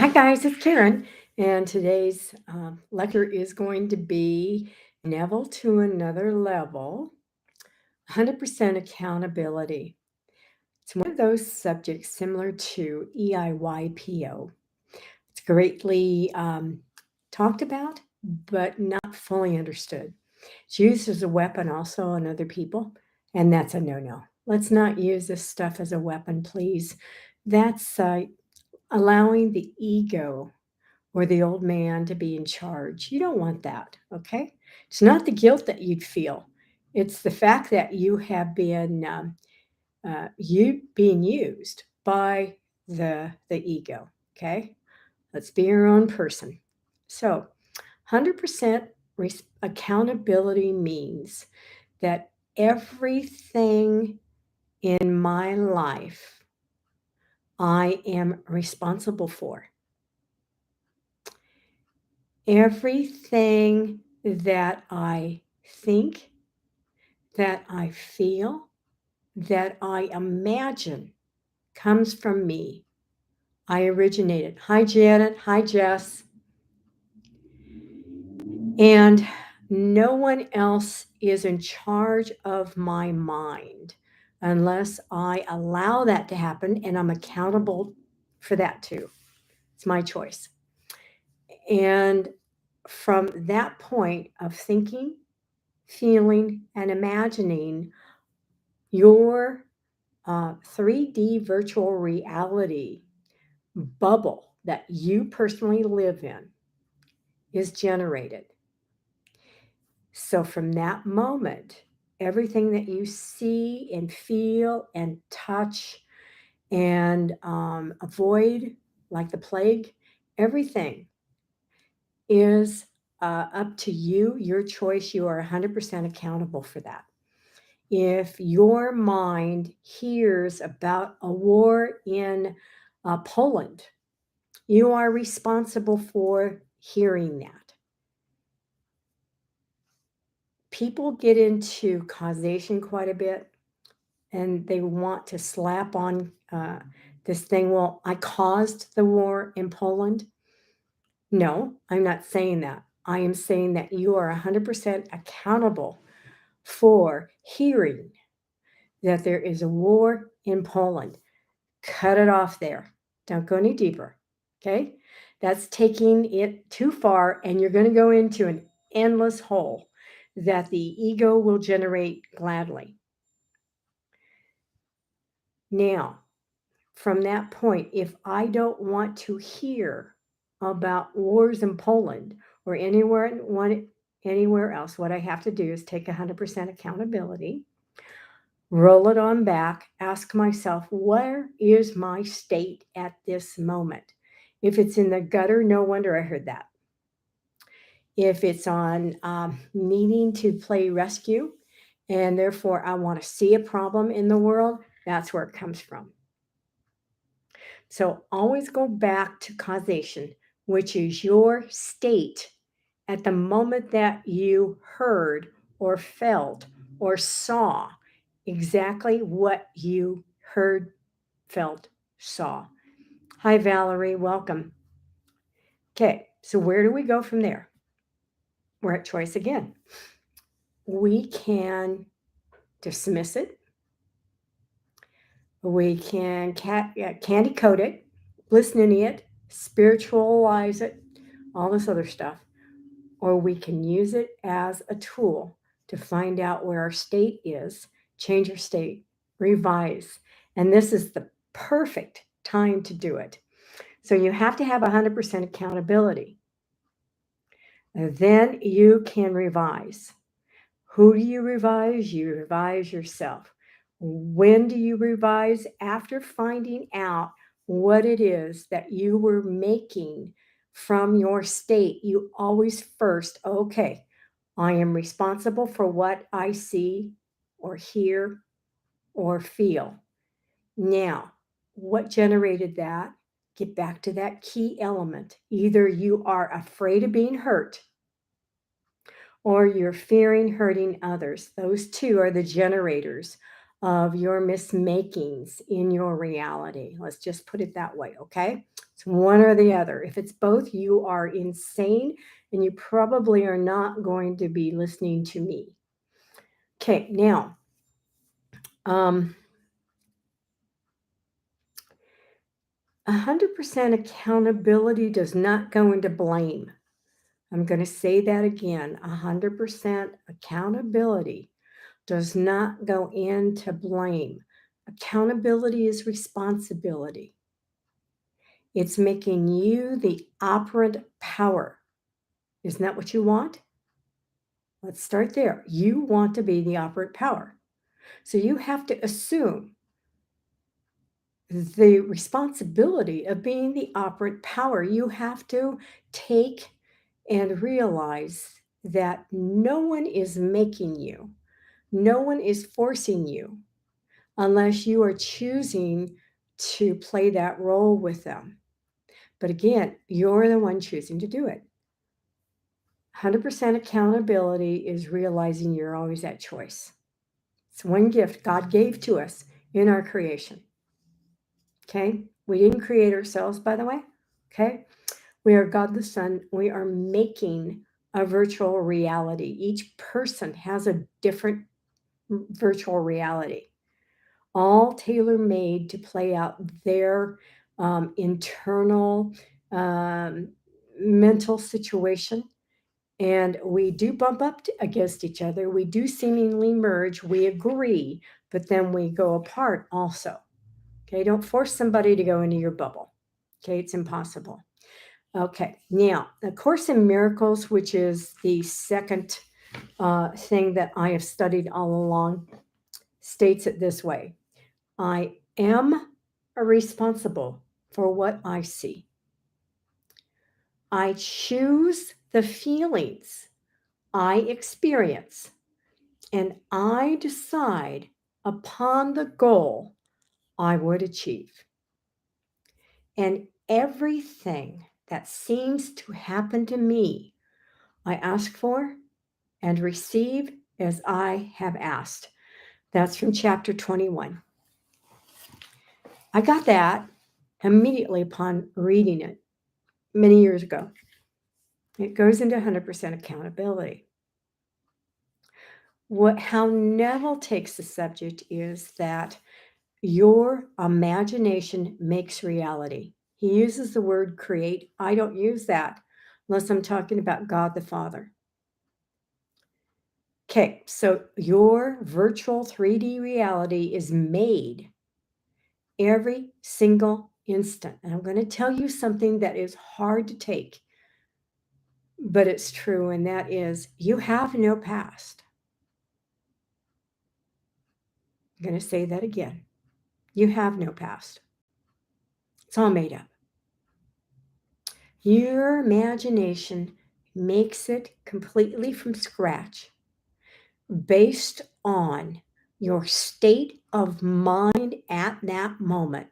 Hi, guys, it's Karen, and today's lecture is going to be Neville to another level, 100% accountability. It's one of those subjects similar to EIYPO. It's greatly talked about, but not fully understood. It's used as a weapon also on other people, and that's a no no. Let's not use this stuff as a weapon, please. That's allowing the ego or the old man to be in charge. You don't want that, okay? It's not the guilt that you'd feel. It's the fact that you have been you being used by the ego. Okay, let's be your own person. So, 100% accountability means that everything in my life I am responsible for. Everything that I think, that I feel, that I imagine comes from me. I originated. Hi, Janet. Hi, Jess. And no one else is in charge of my mind unless I allow that to happen and I'm accountable for that too. It's my choice. And from that point of thinking, feeling, and imagining your 3D virtual reality bubble that you personally live in is generated. So from that moment, everything that you see and feel and touch and avoid, like the plague, everything is up to you, your choice. You are 100% accountable for that. If your mind hears about a war in Poland, you are responsible for hearing that. People get into causation quite a bit and they want to slap on this thing. Well, I caused the war in Poland. No, I'm not saying that. I am saying that you are 100% accountable for hearing that there is a war in Poland. Cut it off there. Don't go any deeper. Okay? That's taking it too far, and you're going to go into an endless hole that the ego will generate gladly. Now, from that point, if I don't want to hear about wars in Poland or anywhere else, what I have to do is take 100% accountability, roll it on back, ask myself, where is my state at this moment? If it's in the gutter, no wonder I heard that. If it's on needing to play rescue, and therefore I want to see a problem in the world, that's where it comes from. So always go back to causation, which is your state at the moment that you heard or felt or saw exactly what you heard, felt, saw. Hi, Valerie. Welcome. Okay, so where do we go from there? We're at choice again. We can dismiss it. We can candy coat it, listen to it, spiritualize it, all this other stuff. Or we can use it as a tool to find out where our state is, change our state, revise. And this is the perfect time to do it. So you have to have 100% accountability. Then you can revise. Who do you revise? You revise yourself. When do you revise? After finding out what it is that you were making from your state. You always first, okay, I am responsible for what I see or hear or feel. Now, what generated that? Get back to that key element. Either you are afraid of being hurt or you're fearing hurting others. Those two are the generators of your mismakings in your reality. Let's just put it that way, okay? It's one or the other. If it's both, you are insane and you probably are not going to be listening to me. Okay, now, 100% accountability does not go into blame. I'm going to say that again. 100% accountability does not go into blame. Accountability is responsibility. It's making you the operant power. Isn't that what you want? Let's start there. You want to be the operant power. So you have to assume the responsibility of being the operant power. You have to take and realize that no one is making you, no one is forcing you unless you are choosing to play that role with them. But again, you're the one choosing to do it. 100% accountability is realizing you're always at choice. It's one gift God gave to us in our creation. Okay? We didn't create ourselves, by the way. Okay? We are God the Son. We are making a virtual reality. Each person has a different virtual reality, all tailor-made to play out their internal mental situation. And we do bump up against each other. We do seemingly merge. We agree, but then we go apart also. Okay, don't force somebody to go into your bubble. Okay, it's impossible. Okay, now, A Course in Miracles, which is the second thing that I have studied all along, states it this way: I am responsible for what I see. I choose the feelings I experience, and I decide upon the goal I would achieve. And everything that seems to happen to me, I ask for and receive as I have asked. That's from chapter 21. I got that immediately upon reading it many years ago. It goes into 100% accountability. How Neville takes the subject is that your imagination makes reality. He uses the word create. I don't use that unless I'm talking about God the Father. Okay, so your virtual 3D reality is made every single instant. And I'm going to tell you something that is hard to take, but it's true, and that is you have no past. I'm going to say that again. You have no past. It's all made up. Your imagination makes it completely from scratch based on your state of mind at that moment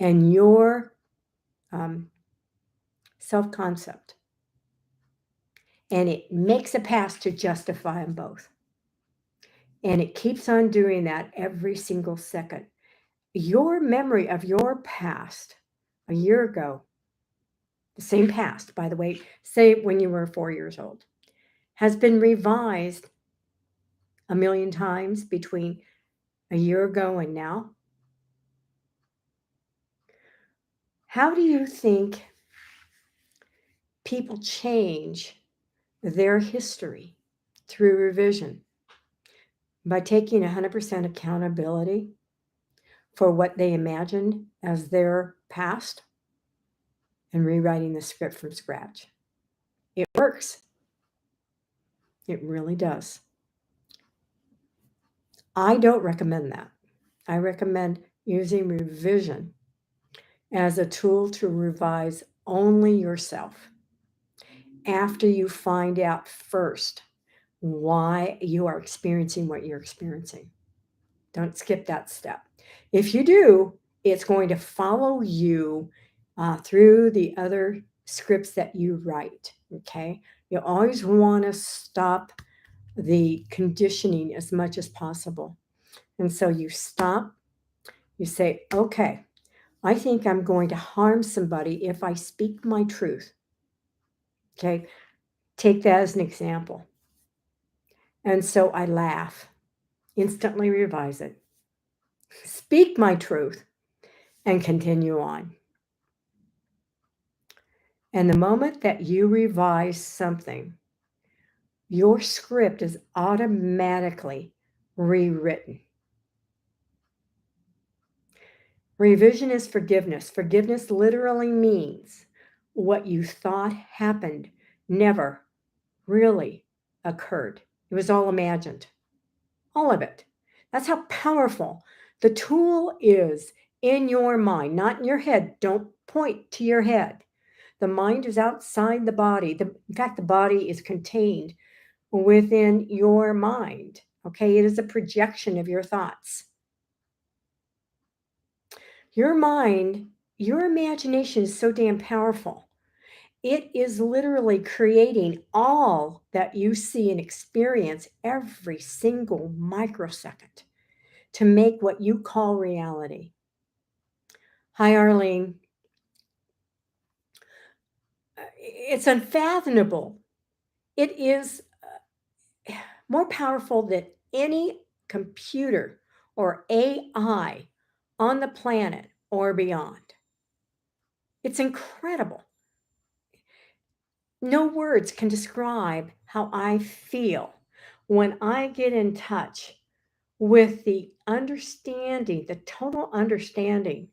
and your self-concept. And it makes a path to justify them both. And it keeps on doing that every single second. Your memory of your past a year ago, the same past, by the way, say when you were 4 years old, has been revised a million times between a year ago and now. How do you think people change their history through revision? By taking 100% accountability for what they imagined as their past and rewriting the script from scratch. It works. It really does. I don't recommend that. I recommend using revision as a tool to revise only yourself after you find out first why you are experiencing what you're experiencing. Don't skip that step. If you do, it's going to follow you through the other scripts that you write, okay? You always want to stop the conditioning as much as possible. And so you stop, you say, okay, I think I'm going to harm somebody if I speak my truth. Okay, take that as an example. And so I laugh, instantly revise it, speak my truth, and continue on. And the moment that you revise something, your script is automatically rewritten. Revision is forgiveness. Forgiveness literally means what you thought happened never really occurred. It was all imagined. All of it. That's how powerful the tool is in your mind, not in your head. Don't point to your head. The mind is outside the body. In fact, the body is contained within your mind. Okay, it is a projection of your thoughts. Your mind, your imagination is so damn powerful. It is literally creating all that you see and experience every single microsecond to make what you call reality. Hi, Arlene. It's unfathomable. It is more powerful than any computer or AI on the planet or beyond. It's incredible. No words can describe how I feel when I get in touch with the understanding, the total understanding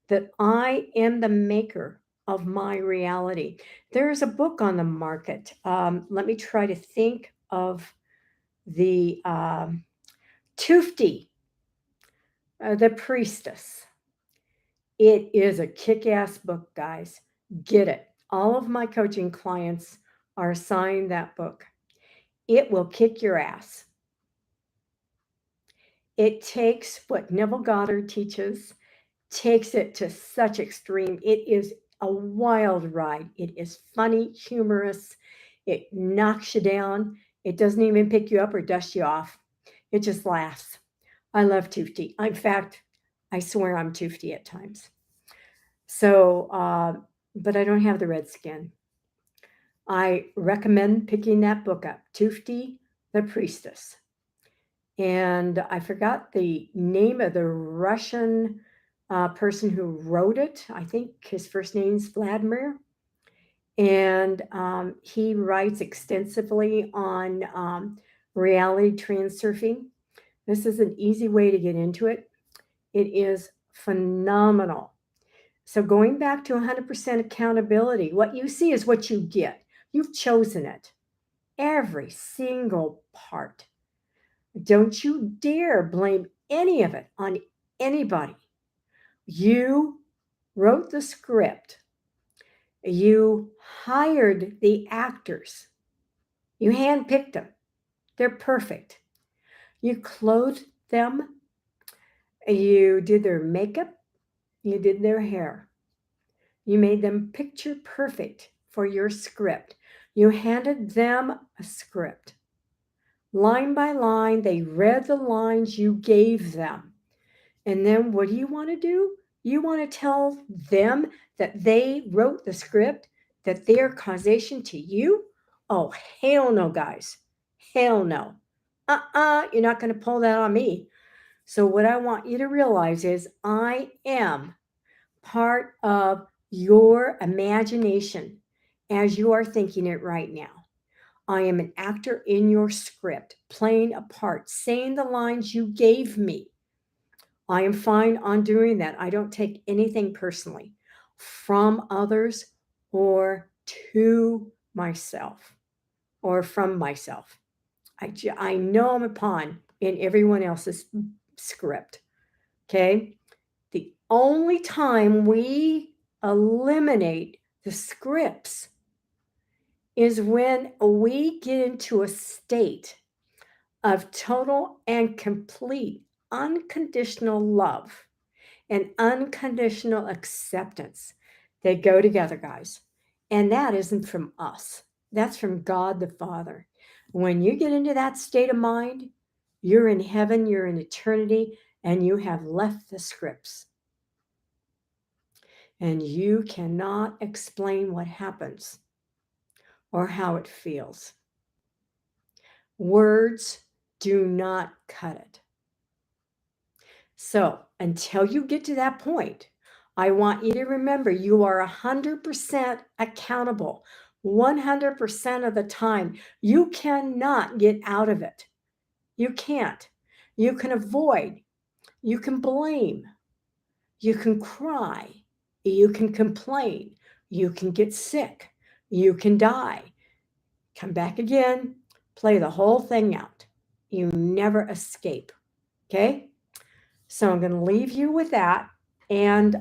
that I am the maker of my reality. There's a book on the market. Let me try to think of the Tufti, The Priestess. It is a kick ass book, guys. Get it. All of my coaching clients are assigned that book. It will kick your ass. It takes what Neville Goddard teaches, takes it to such extreme. It is a wild ride. It is funny, humorous. It knocks you down. It doesn't even pick you up or dust you off. It just laughs. I love Tufti. In fact, I swear I'm Tufti at times. So, but I don't have the red skin. I recommend picking that book up, Tufti, The Priestess. And I forgot the name of the Russian person who wrote it. I think his first name's Vladimir. And he writes extensively on reality transurfing. This is an easy way to get into it. It is phenomenal. So going back to 100% accountability, what you see is what you get. You've chosen it. Every single part. Don't you dare blame any of it on anybody. You wrote the script. You hired the actors. You handpicked them. They're perfect. You clothed them. You did their makeup. You did their hair. You made them picture perfect for your script. You handed them a script. Line by line, they read the lines you gave them. And then what do you want to do? You want to tell them that they wrote the script, that they are causation to you? Oh, hell no, guys. Hell no. You're not going to pull that on me. So, what I want you to realize is I am part of your imagination as you are thinking it right now. I am an actor in your script, playing a part, saying the lines you gave me. I am fine on doing that. I don't take anything personally from others or to myself or from myself. I know I'm a pawn in everyone else's script. Okay. The only time we eliminate the scripts is when we get into a state of total and complete unconditional love and unconditional acceptance. They go together, guys. And that isn't from us, that's from God the Father. When you get into that state of mind, You're in heaven, you're in eternity, and you have left the scripts. And you cannot explain what happens or how it feels. Words do not cut it. So until you get to that point, I want you to remember you are 100% accountable 100% of the time. You cannot get out of it. You can't. You can avoid, you can blame, you can cry, you can complain, you can get sick, you can die. Come back again, play the whole thing out. You never escape. Okay? So I'm going to leave you with that. And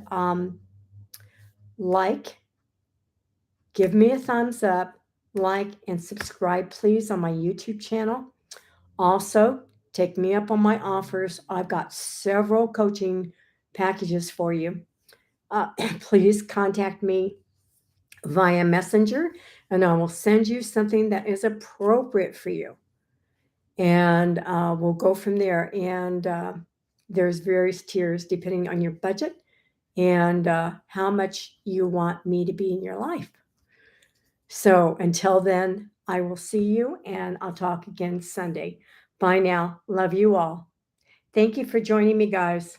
give me a thumbs up, like, and subscribe, please, on my YouTube channel. Also, take me up on my offers. I've got several coaching packages for you. Please contact me via Messenger, and I will send you something that is appropriate for you. And we'll go from there. And there's various tiers depending on your budget and how much you want me to be in your life. So until then, I will see you, and I'll talk again Sunday. Bye now. Love you all. Thank you for joining me, guys.